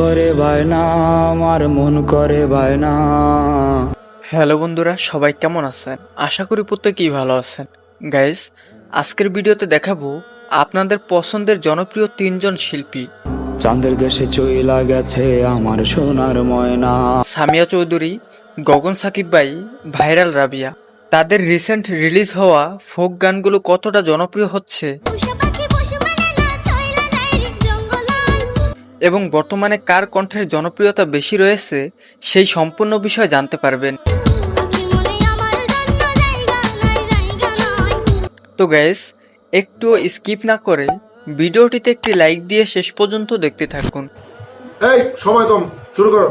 করে বায়না, আমার মন করে বায়না। হ্যালো বন্ধুরা, সবাই কেমন আছেন? আশা করি প্রত্যেকেই ভালো আছেন। গাইস, আজকের ভিডিওতে দেখাবো আপনাদের পছন্দের জনপ্রিয় তিনজন শিল্পী। চাঁদের দেশে চইলা গেছে আমার সোনার ময়না। সামিয়া চৌধুরী, গগন সাকিব ভাই, ভাইরাল রাবিয়া। তাদের রিসেন্ট রিলিজ হওয়া ফোক গানগুলো কতটা জনপ্রিয় হচ্ছে এবং বর্তমানে কার কণ্ঠের জনপ্রিয়তা বেশি রয়েছে সেই সম্পূর্ণ বিষয় জানতে পারবেন। তো গাইস, একটু স্কিপ না করে ভিডিওটিতে একটি লাইক দিয়ে শেষ পর্যন্ত দেখতে থাকুন। এই সময় কম, শুরু করো।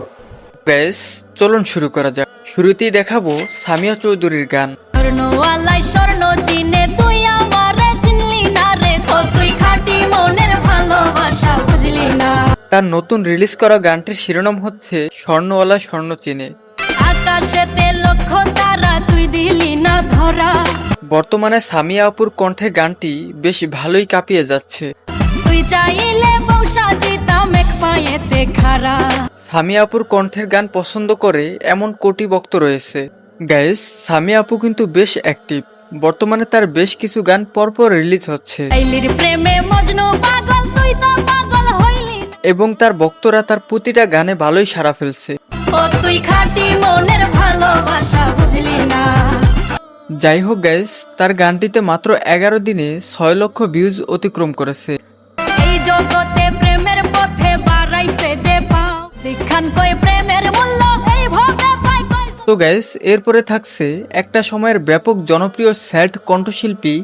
গাইস, চলুন শুরু করা যাক। শুরুতেই দেখাবো সামিয়া চৌধুরীর গান। স্বর্ণওয়ালাই স্বর্ণ চিনে তুই আমারে চিনলি না রে, তো তুই খাঁটি মনের ভালোবাসা বুঝলি না। তার নতুন রিলিজ করা গানটির শিরোনাম হচ্ছে স্বর্ণওয়ালা স্বর্ণ চিনে। আকাশেতে লক্ষ তারা তুই দিলি না ধরা, বর্তমানে সামিয়া আপুর কণ্ঠের গানটি বেশ ভালোই কাঁপিয়ে যাচ্ছে। তুই চাইলে বৌসা জিতাম এক পায়েতে খাড়া। সামিয়া আপুর কণ্ঠের গান পছন্দ করে এমন কোটি ভক্ত রয়েছে। গাইস, সামিয়া আপু কিন্তু বেশ অ্যাক্টিভ। বর্তমানে তার বেশ কিছু গান পরপর রিলিজ হচ্ছে লাইলির প্রেমে মজনু পাগল, তুই তো পাগল হইলি না। এবং তার ভক্তরা তার প্রতিটা গানে ভালোই সাড়া ফেলছে। ও তুই খাঁটি মনের ভালোবাসা বুঝলি না। যাই হোক গাইস, তার গানটিতে মাত্র 11 দিনে 6 লক্ষ ভিউজ অতিক্রম করেছে। এই জগতে প্রেমের পথে বাড়াইছে যে পাও, দেখান কই প্রেমের মূল্য এই ভোগে পাই কই। তো গাইস, এরপরে থাকছে একটা সময়ের ব্যাপক জনপ্রিয় স্যাড কণ্ঠশিল্পী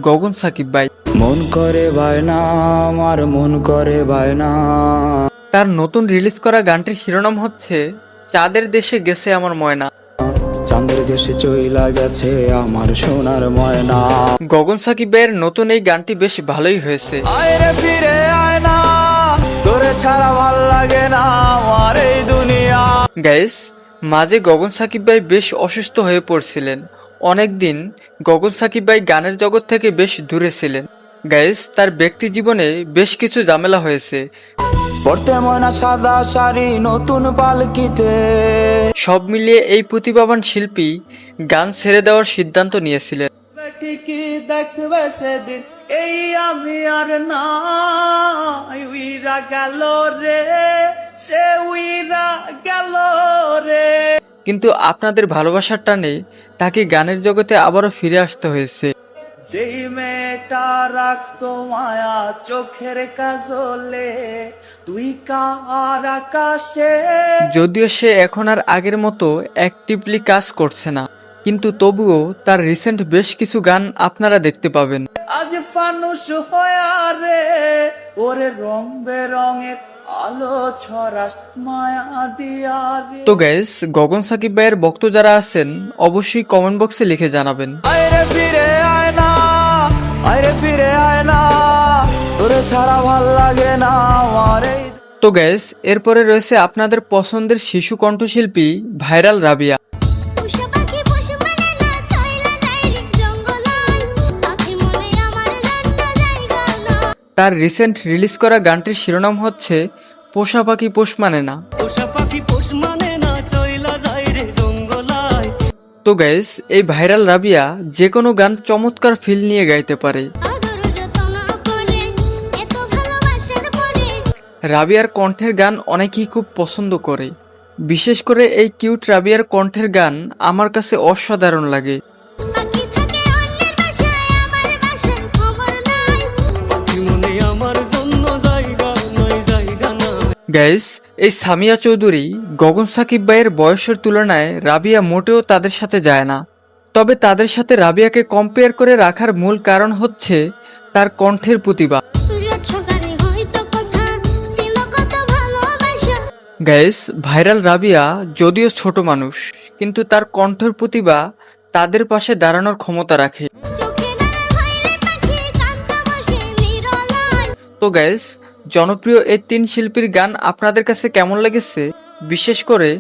গগন সাকিব ভাই। মন করে বায়না, আমার মন করে বায়না। তার নতুন রিলিজ করা গানটির শিরোনাম হচ্ছে চাঁদের দেশে গেছে আমার ময়না। চাঁদের দেশে চইলা গেছে আমার সোনার ময়না। গগন সাকিব ভাইয়ের নতুন এই গানটি বেশ ভালোই হয়েছে। আয়রে ফিরে আয় না, তোরে ছাড়া ভাল লাগে না আমার এই দুনিয়া। গাইস, মাঝে গগন সাকিব ভাই বেশ অসুস্থ হয়ে পড়ছিলেন। অনেকদিন গগন সাকিব ভাই গানের জগৎ থেকে বেশ দূরে ছিলেন। গাইস, তার ব্যক্তি জীবনে বেশ কিছু ঝামেলা হয়েছে। পড়তে ময়না সাদা শাড়ি নতুন পালকিতে। সব মিলিয়ে এই প্রতিভাবান শিল্পী গান ছেড়ে দেওয়ার সিদ্ধান্ত নিয়েছিলেন। ঠিকই দেখবে সেদিন এই আমি আর না, উইরা গেল রে, সে উইরা গেল রে। কিন্তু আপনাদের ভালোবাসার টানে তাকে গানের জগতে আবারও ফিরে আসতে হয়েছে। যেই মেয়েটা রাখতো মায়া চোখের কাজলে, তুই কার আকাশে। যদিও সে এখন আর আগের মতো অ্যাক্টিভলি কাজ করছে না, কিন্তু তবুও তার রিসেন্ট বেশ কিছু গান আপনারা দেখতে পাবেন। আজ ফানুস হয়া রে, ওরে রং বেরঙের আলো ছড়াস মায়া দিয়া রে। তো গাইস, গগন সাকিব ভাইয়ের ভক্ত যারা আছেন অবশ্যই কমেন্ট বক্সে লিখে জানাবেন। আয়রে ফিরে আয় না, আয়রে ফিরে আয় না, তোরে ছাড়া ভাল লাগে না আমার এই। তো গাইস, এরপরে রয়েছে আপনাদের পছন্দের শিশু কণ্ঠশিল্পী ভাইরাল রাবিয়া। তার রিসেন্ট রিলিজ করা গানটির শিরোনাম হচ্ছে পোষা পাখি পোষ মানে না। তো গাইস, এই ভাইরাল রাবিয়া যে কোনো গান চমৎকার ফিল নিয়ে গাইতে পারে। রাবিয়ার কণ্ঠের গান অনেকেই খুব পছন্দ করে। বিশেষ করে এই কিউট রাবিয়ার কণ্ঠের গান আমার কাছে অসাধারণ লাগে। গাইস, এই সামিয়া চৌধুরী গগন সাকিব ভাইয়ের বয়সের তুলনায় রাবিয়া মোটেও তাদের সাথে যায় না। তবে তাদের সাথে রাবিয়াকে কম্পেয়ার করে রাখার মূল কারণ হচ্ছে তার কণ্ঠের প্রতিভা। গাইস, ভাইরাল রাবিয়া যদিও ছোট মানুষ, কিন্তু তার কণ্ঠের প্রতিভা তাদের পাশে দাঁড়ানোর ক্ষমতা রাখে। তো গাইস, জনপ্রিয় এই তিন শিল্পীর গান আপনাদের কাছে কেমন লেগেছে? বিশেষ করে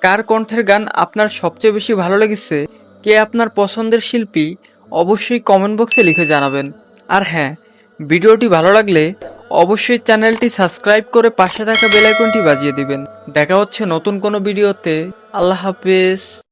কার কণ্ঠের গান আপনার সবচেয়ে বেশি ভালো লেগেছে? কে আপনার পছন্দের শিল্পী? অবশ্যই কমেন্ট বক্সে লিখে জানাবেন। আর হ্যাঁ, ভিডিওটি ভালো লাগলে অবশ্যই চ্যানেলটি সাবস্ক্রাইব করে পাশে থাকা বেল আইকনটি বাজিয়ে দিবেন। দেখা হচ্ছে নতুন কোনো ভিডিওতে। আল্লাহ হাফেজ।